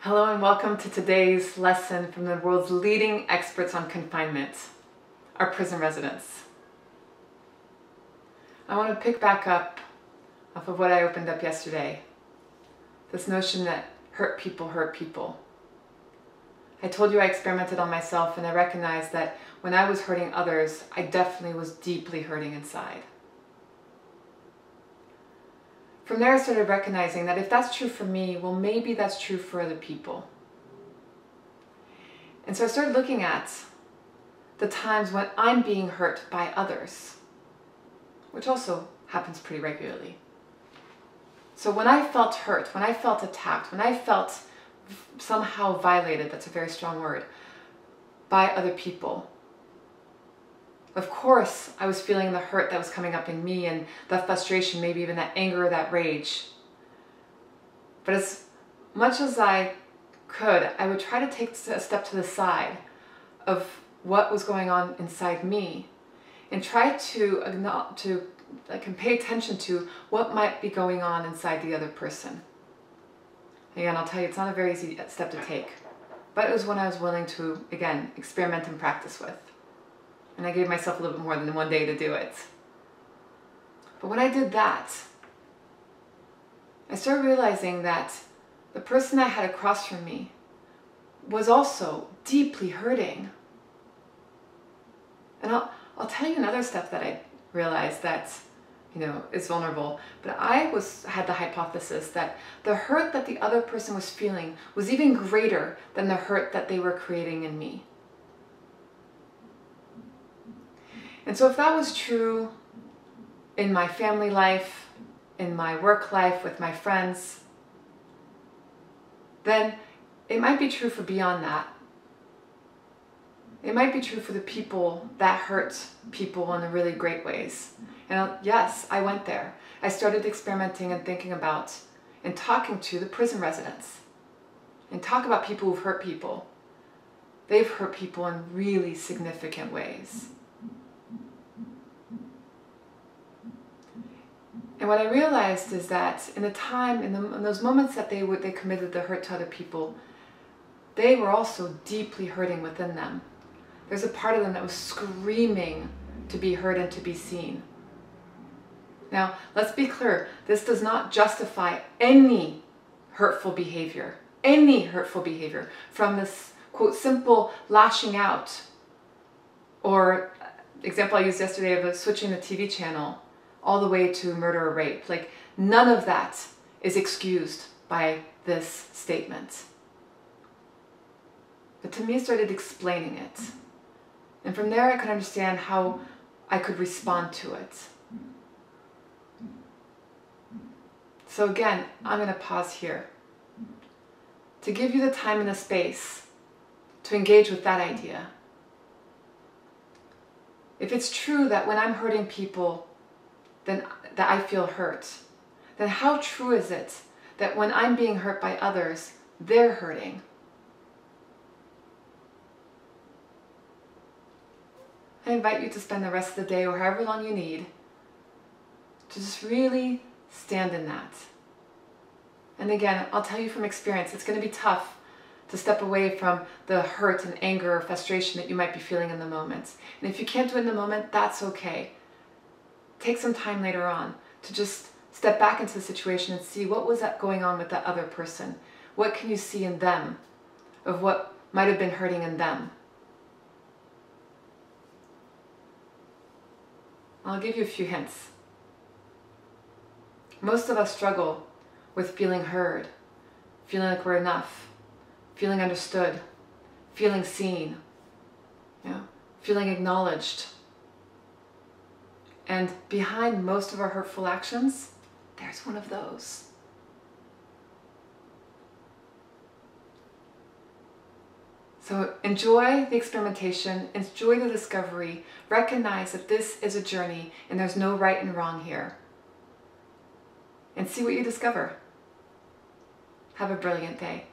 Hello and welcome to today's lesson from the world's leading experts on confinement, our prison residents. I want to pick back up off of what I opened up yesterday. This notion that hurt people hurt people. I told you I experimented on myself and I recognized that when I was hurting others, I definitely was deeply hurting inside. From there I started recognizing that if that's true for me, well maybe that's true for other people. And so I started looking at the times when I'm being hurt by others, which also happens pretty regularly. So when I felt hurt, when I felt attacked, when I felt somehow violated, that's a very strong word, by other people, of course, I was feeling the hurt that was coming up in me and the frustration, maybe even that anger or that rage. But as much as I could, I would try to take a step to the side of what was going on inside me and try to pay attention to what might be going on inside the other person. Again, I'll tell you, it's not a very easy step to take, but it was one I was willing to, again, experiment and practice with. And I gave myself a little bit more than one day to do it. But when I did that, I started realizing that the person I had across from me was also deeply hurting. And I'll tell you another step that I realized that, is vulnerable. But I had the hypothesis that the hurt that the other person was feeling was even greater than the hurt that they were creating in me. And so if that was true in my family life, in my work life, with my friends, then it might be true for beyond that. It might be true for the people that hurt people in the really great ways. And yes, I went there. I started experimenting and thinking about and talking to the prison residents and talk about people who've hurt people. They've hurt people in really significant ways. And what I realized is that in those moments that they committed the hurt to other people, they were also deeply hurting within them. There's a part of them that was screaming to be heard and to be seen. Now, let's be clear, this does not justify any hurtful behavior from this, quote, simple lashing out, or example I used yesterday of switching the TV channel, all the way to murder or rape. Like, none of that is excused by this statement. But to me, I started explaining it. And from there, I could understand how I could respond to it. So again, I'm going to pause here to give you the time and the space to engage with that idea. If it's true that when I'm hurting people, then that I feel hurt, then how true is it that when I'm being hurt by others, they're hurting? I invite you to spend the rest of the day, or however long you need, to just really stand in that. And again, I'll tell you from experience, it's going to be tough to step away from the hurt and anger or frustration that you might be feeling in the moment. And if you can't do it in the moment, that's okay. Take some time later on to just step back into the situation and see what was that going on with that other person. What can you see in them of what might have been hurting in them? I'll give you a few hints. Most of us struggle with feeling heard, feeling like we're enough, feeling understood, feeling seen, feeling acknowledged. And behind most of our hurtful actions, there's one of those. So enjoy the experimentation, enjoy the discovery, recognize that this is a journey and there's no right and wrong here. And see what you discover. Have a brilliant day.